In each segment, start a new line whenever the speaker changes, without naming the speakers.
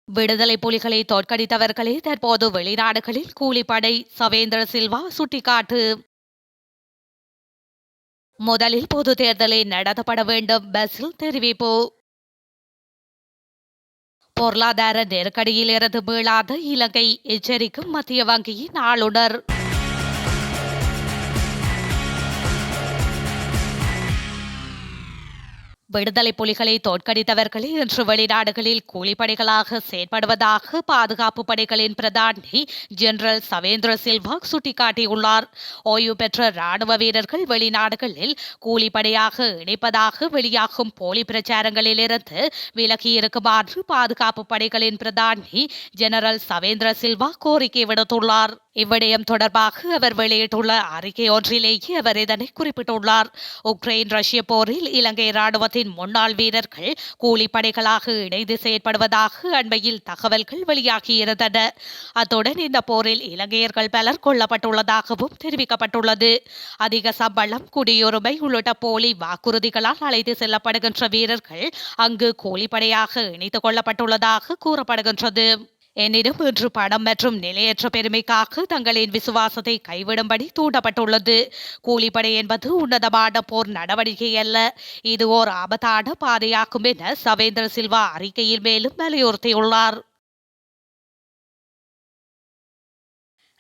விடுதலை புலிகளை தோற்கடித்தவர்களே தற்போது வெளிநாடுகளில் கூலிப்படை சவேந்திர சில்வா சுட்டிக்காட்டு. முதலில் பொது தேர்தலை நடத்தப்பட வேண்டும் பசில் தெரிவிப்பு. பொருளாதார நெருக்கடியில் இருந்து மீளாத இலங்கை எச்சரிக்கும் மத்திய வங்கியின் ஆளுநர். விடுதலை புலிகளை தோற்கடித்தவர்களே இன்று வெளிநாடுகளில் கூலிப்படைகளாக செயற்படுவதாக பாதுகாப்பு படைகளின் பிரதானி ஜெனரல் சவேந்திர சில்வா சுட்டிக்காட்டியுள்ளார். ஓய்வு பெற்ற ராணுவ வீரர்கள் வெளிநாடுகளில் கூலிப்படையாக இணைப்பதாக வெளியாகும் போலி பிரச்சாரங்களிலிருந்து விலகியிருக்குமாறு பாதுகாப்பு படைகளின் பிரதானி ஜெனரல் சவேந்திர சில்வா கோரிக்கை விடுத்துள்ளார். இவ்விடயம் தொடர்பாக அவர் வெளியிட்டுள்ள அறிக்கை ஒன்றிலேயே அவர் இதனை குறிப்பிட்டுள்ளார். உக்ரைன் ரஷ்ய போரில் இலங்கை ராணுவத்தின் முன்னாள் வீரர்கள் கூலிப்படைகளாக இணைந்து செயற்படுவதாக அண்மையில் தகவல்கள் வெளியாகியிருந்தன. அத்துடன் இந்த போரில் இலங்கையர்கள் பலர் கொல்லப்பட்டுள்ளதாகவும் தெரிவிக்கப்பட்டுள்ளது. அதிக சம்பளம், குடியுரிமை உள்ளிட்ட போலி வாக்குறுதிகளால் அழைத்து செல்லப்படுகின்ற வீரர்கள் அங்கு கூலிப்படையாக இணைத்துக் கொள்ளப்பட்டுள்ளதாக கூறப்படுகின்றது. எனினும் இன்று பணம் மற்றும் நிலையற்ற பெருமைக்காக தங்களின் விசுவாசத்தை கைவிடும்படி தூண்டப்பட்டுள்ளது. கூலிப்படை என்பது உன்னதமான போர் நடவடிக்கை அல்ல, இது ஓர் ஆபத்தான பாதையாகும் என சவேந்திர சில்வா அறிக்கையில் மேலும் வலியுறுத்தியுள்ளார்.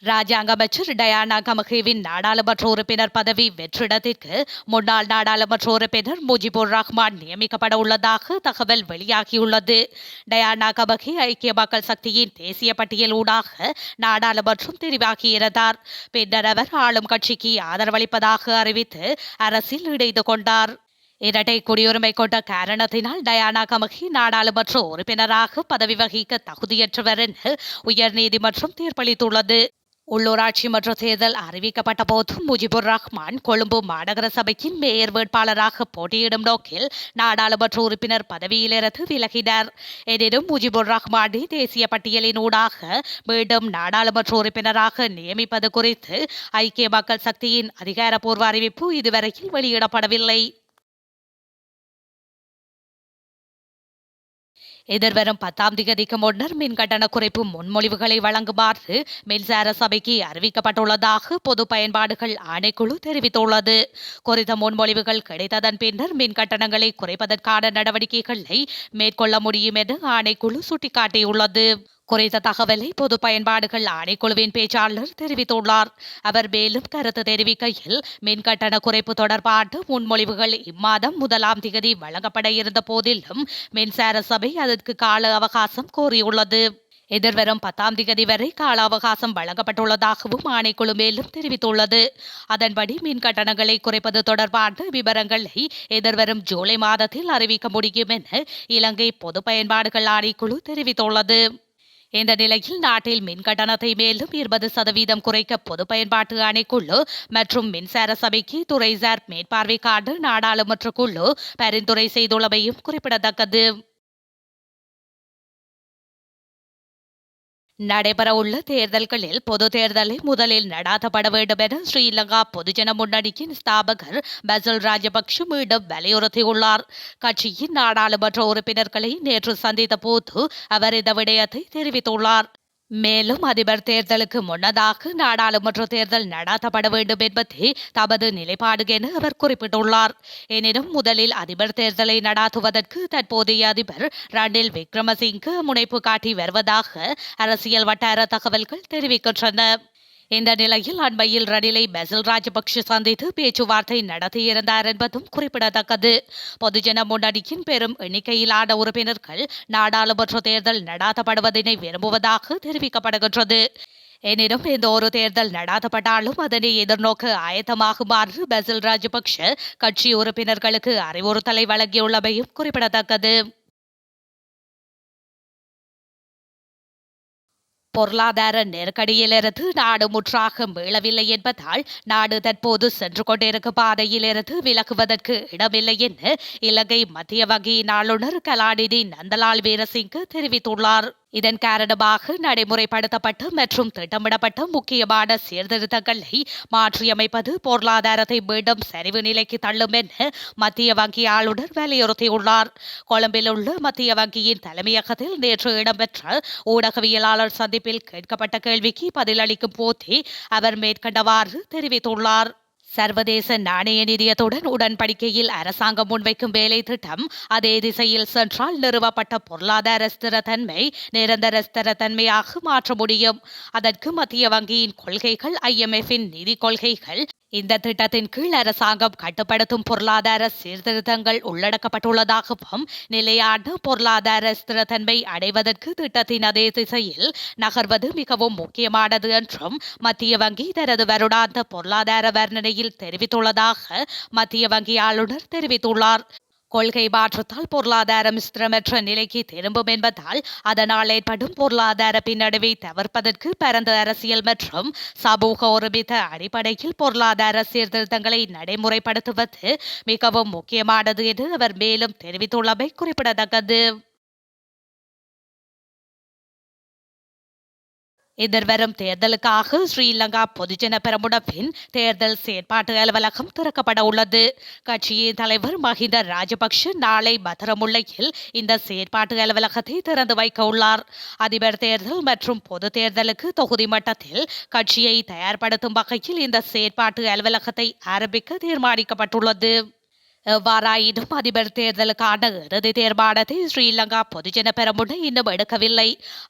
ராஜாங்க அமைச்சர் டயானா கமகேவின் நாடாளுமன்ற உறுப்பினர் பதவி வெற்றிடத்திற்கு முன்னாள் நாடாளுமன்ற உறுப்பினர் முஜிபுர் ரஹ்மான் நியமிக்கப்பட உள்ளதாக தகவல் வெளியாகியுள்ளது. டயானா கமகே ஐக்கிய மக்கள் சக்தியின் தேசிய பட்டியல் ஊடாக நாடாளுமன்றம் தெரிவாகியிருந்தார். பின்னர் அவர் ஆளும் கட்சிக்கு ஆதரவளிப்பதாக அறிவித்து அரசில் இணைந்து கொண்டார். இரட்டை குடியுரிமை கொண்ட காரணத்தினால் டயானா கமகி நாடாளுமன்ற உறுப்பினராக பதவி வகிக்க தகுதியற்றவர் என உயர்நீதிமன்றம் தீர்ப்பளித்துள்ளது. உள்ளூராட்சி மன்ற தேர்தல் அறிவிக்கப்பட்ட போது முஜிபுர் ரஹ்மான் கொழும்பு மாநகர சபையின் மேயர் வேட்பாளராக போட்டியிடும் நோக்கில் நாடாளுமன்ற உறுப்பினர் பதவியிலிருந்து விலகினார். எனினும் முஜிபுர் ரஹ்மானை தேசிய பட்டியலின் ஊடாக மீண்டும் நாடாளுமன்ற உறுப்பினராக நியமிப்பது குறித்து ஐக்கிய மக்கள் சக்தியின் அதிகாரப்பூர்வ அறிவிப்பு இதுவரையில் வெளியிடப்படவில்லை. எதிர்வரும் 10ஆம் தேதிக்கு முன்னர் மின்கட்டண குறைப்பு முன்மொழிவுகளை வழங்குமாறு மின்சார சபைக்கு அறிவிக்கப்பட்டுள்ளதாக பொது பயன்பாடுகள் ஆணைக்குழு தெரிவித்துள்ளது. குறித்த முன்மொழிவுகள் கிடைத்ததன் பின்னர் மின் கட்டணங்களை குறைப்பதற்கான நடவடிக்கைகளை மேற்கொள்ள முடியும் என ஆணைக்குழு சுட்டிக்காட்டியுள்ளது. குறித்த தகவலை பொது பயன்பாடுகள் ஆணைக்குழுவின் பேச்சாளர் தெரிவித்துள்ளார். அவர் மேலும் கருத்து தெரிவிக்கையில் மின்கட்டண குறைப்பு தொடர்பான முன்மொழிவுகள் இம்மாதம் 1ஆம் தேதி வழங்கப்பட இருந்த போதிலும் மின்சார சபை அதற்கு கால அவகாசம் கோரியுள்ளது. எதிர்வரும் 10ஆம் தேதி வரை கால அவகாசம் வழங்கப்பட்டுள்ளதாகவும் ஆணைக்குழு மேலும் தெரிவித்துள்ளது. அதன்படி மின் கட்டணங்களை குறைப்பது தொடர்பான விவரங்களை எதிர்வரும் ஜூலை மாதத்தில் அறிவிக்க முடியும் என இலங்கை பொது பயன்பாடுகள் ஆணைக்குழு தெரிவித்துள்ளது. இந்த நிலையில் நாட்டில் மின் கட்டணத்தை மேலும் 20% குறைக்க பொது பயன்பாட்டு ஆணைக்குழு மற்றும் மின்சார சபைக்கு துறைசார் மேற்பார்வைக்கான நாடாளுமன்ற குழு பரிந்துரை செய்துள்ளமையும் குறிப்பிடத்தக்கது. நடைபெறவுள்ள தேர்தல்களில் பொது தேர்தலை முதலில் நடாத்தப்பட வேண்டும் என ஸ்ரீலங்கா பொதுஜன முன்னணியின் ஸ்தாபகர் பசில் ராஜபக்ஷ மீண்டும் வலியுறுத்தியுள்ளார். கட்சியின் நாடாளுமன்ற உறுப்பினர்களை நேற்று சந்தித்த போது அவர் இந்த விடயத்தை தெரிவித்துள்ளார். மேலும் அதிபர் தேர்தலுக்கு முன்னதாக நாடாளுமன்ற தேர்தல் நடாத்தப்பட வேண்டும் என்பதே தமது நிலைப்பாடு என அவர் குறிப்பிட்டுள்ளார். எனினும் முதலில் அதிபர் தேர்தலை நடாத்துவதற்கு தற்போதைய அதிபர் ரணில் விக்ரமசிங்க முனைப்பு காட்டி வருவதாக அரசியல் வட்டார தகவல்கள் தெரிவிக்கின்றன. இந்த நிலையில் அண்மையில் ரணிலை பசில் ராஜபக்ஷ சந்தித்து பேச்சுவார்த்தை நடத்தியிருந்தார் என்பதும் குறிப்பிடத்தக்கது. பொதுஜன முன்னணியின் பெரும் எண்ணிக்கையிலான உறுப்பினர்கள் நாடாளுமன்ற தேர்தல் நடாத்தப்படுவதனை விரும்புவதாக தெரிவிக்கப்படுகின்றது. எனினும் எந்த ஒரு தேர்தல் நடாத்தப்பட்டாலும் அதனை எதிர்நோக்க ஆயத்தமாகுமாறு பசில் ராஜபக்ஷ கட்சி உறுப்பினர்களுக்கு அறிவுறுத்தலை வழங்கியுள்ளமையும் குறிப்பிடத்தக்கது. பொருளாதார நெருக்கடியிலிருந்து நாடு முற்றாக மீளவில்லை என்பதால் நாடு தற்போது சென்று கொண்டிருக்கும் பாதையிலிருந்து விலகுவதற்கு இடமில்லை என இலங்கை மத்திய வங்கியின் ஆளுநர் கலாநிதி நந்தலால் வீரசிங்க தெரிவித்துள்ளார். இதன் காரணமாக நடைமுறைப்படுத்தப்பட்ட மற்றும் திட்டமிடப்பட்ட முக்கியமான சீர்திருத்தங்களை மாற்றியமைப்பது பொருளாதாரத்தை மீண்டும் சரிவு நிலைக்கு தள்ளும் என மத்திய வங்கி ஆளுநர் வலியுறுத்தியுள்ளார். கொழும்பில் உள்ள மத்திய வங்கியின் தலைமையகத்தில் நேற்று இடம்பெற்ற ஊடகவியலாளர் சந்திப்பில் கேட்கப்பட்ட கேள்விக்கு பதிலளிக்கும் போதே அவர் மேற்கண்டவாறு தெரிவித்துள்ளார். சர்வதேச நாணய நிதியத்துடன் உடன்படிக்கையில் அரசாங்கம் முன்வைக்கும் வேலை திட்டம் அதே திசையில் சென்றால் நிறுவப்பட்ட பொருளாதார ஸ்திரத்தன்மை நிரந்தர ஸ்திரத்தன்மையாக மாற்ற முடியும். அதற்கு மத்திய வங்கியின் கொள்கைகள், IMFின் நிதி கொள்கைகள், இந்த திட்டத்தின் கீழ் அரசாங்கம் கட்டுப்படுத்தும் பொருளாதார சீர்திருத்தங்கள் உள்ளடக்கப்பட்டுள்ளதாகவும் நிலையான பொருளாதார ஸ்திரத்தன்மை அடைவதற்கு திட்டத்தின் அதே திசையில் நகர்வது மிகவும் முக்கியமானது என்றும் மத்திய வங்கி தனது வருடாந்த பொருளாதார வர்ணனையில் தெரிவித்துள்ளதாக மத்திய வங்கி ஆளுநர் தெரிவித்துள்ளார். கொள்கை மாற்றத்தால் பொருளாதாரம் ஸ்திரமற்ற நிலைக்கு திரும்பும் என்பதால் அதனால் ஏற்படும் பொருளாதார பின்னடைவை தவிர்ப்பதற்கு பரந்த அரசியல் மற்றும் சமூக ஒருமித்த அடிப்படையில் பொருளாதார சீர்திருத்தங்களை நடைமுறைப்படுத்துவது மிகவும் முக்கியமானது என்று அவர் மேலும் தெரிவித்துள்ளமை குறிப்பிடத்தக்கது. எதிர்வரும் தேர்தலுக்காக ஸ்ரீலங்கா பொதுஜன பெரமுனவின் தேர்தல் செயற்பாட்டு அலுவலகம் திறக்கப்பட உள்ளது. கட்சியின் தலைவர் மஹிந்த ராஜபக்ஷ நாளை பத்திரமுல்லையில் இந்த செயற்பாட்டு அலுவலகத்தை திறந்து வைக்க உள்ளார். அதிபர் தேர்தல் மற்றும் பொது தேர்தலுக்கு தொகுதி மட்டத்தில் கட்சியை தயார்படுத்தும் வகையில் இந்த செயற்பாட்டு அலுவலகத்தை ஆரம்பிக்க தீர்மானிக்கப்பட்டுள்ளது. எவ்வாறாயினும் அதிபர் தேர்தலுக்கான இறுதி தீர்மானத்தை ஸ்ரீலங்கா பொதுஜன பெரமுன இன்னும் எடுக்கவில்லை.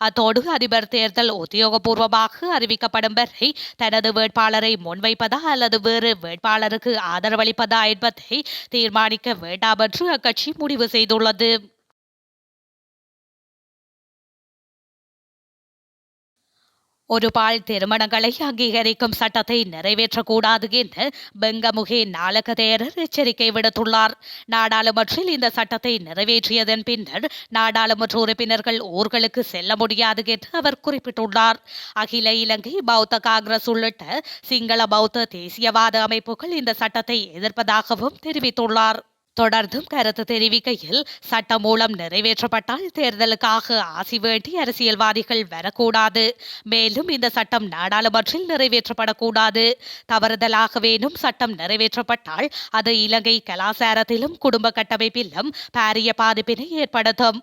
அத்தோடு அதிபர் தேர்தல் உத்தியோகபூர்வமாக அறிவிக்கப்படும் வரை தனது வேட்பாளரை முன்வைப்பதா அல்லது வேறு வேட்பாளருக்கு ஆதரவளிப்பதா என்பதை தீர்மானிக்க வேண்டாம் என்று அக்கட்சி முடிவு செய்துள்ளது. ஒரு பால் திருமணங்களை அங்கீகரிக்கும் சட்டத்தை நிறைவேற்றக்கூடாது என்று பெங்கமுகே நாளகதேரர் எச்சரிக்கை விடுத்துள்ளார். நாடாளுமன்றில் இந்த சட்டத்தை நிறைவேற்றியதன் பின்னர் நாடாளுமன்ற உறுப்பினர்கள் ஊர்களுக்கு செல்ல முடியாது என்று அவர் குறிப்பிட்டுள்ளார். அகில இலங்கை பௌத்த காங்கிரஸ் உள்ளிட்ட சிங்கள பௌத்த தேசியவாத அமைப்புகள் இந்த சட்டத்தை எதிர்ப்பதாகவும் தெரிவித்துள்ளார். தொடர்ந்தும் கருத்து தெரிவிக்கையில் சட்டம் மூலம் நிறைவேற்றப்பட்டால் தேர்தலுக்காக ஆசி வேண்டி அரசியல்வாதிகள் வரக்கூடாது. மேலும் இந்த சட்டம் நாடாளுமன்றில் நிறைவேற்றப்படக்கூடாது. தவறுதலாகவேனும் சட்டம் நிறைவேற்றப்பட்டால் அது இலங்கை கலாச்சாரத்திலும் குடும்ப கட்டமைப்பிலும் பாரிய பாதிப்பினை ஏற்படுத்தும்.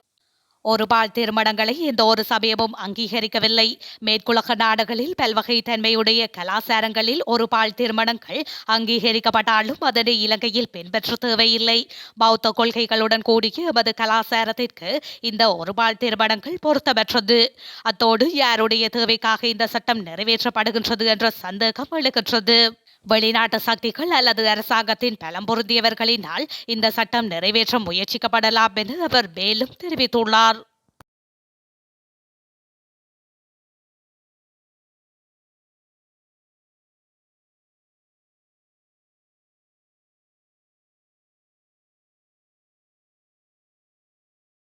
ஒருபால் திருமணங்களை எந்த ஒரு சமயமும் அங்கீகரிக்கவில்லை. மேற்குலக நாடுகளில் பல்வகை தன்மையுடைய கலாச்சாரங்களில் ஒருபால் திருமணங்கள் அங்கீகரிக்கப்பட்டாலும் அதனை இலங்கையில் பின்பற்ற தேவையில்லை. பௌத்த கொள்கைகளுடன் கூடிய எமது கலாச்சாரத்திற்கு இந்த ஒருபால் திருமணங்கள் பொருத்தமற்றது. அத்தோடு யாருடைய தேவைக்காக இந்த சட்டம் நிறைவேற்றப்படுகின்றது என்ற சந்தேகம் எழுகின்றது. வெளிநாட்டு சக்திகள் அல்லது அரசாங்கத்தின் பலம் பொருந்தியவர்களினால் இந்த சட்டம் நிறைவேற்ற முயற்சிக்கப்படலாம் என அவர் மேலும் தெரிவித்துள்ளார்.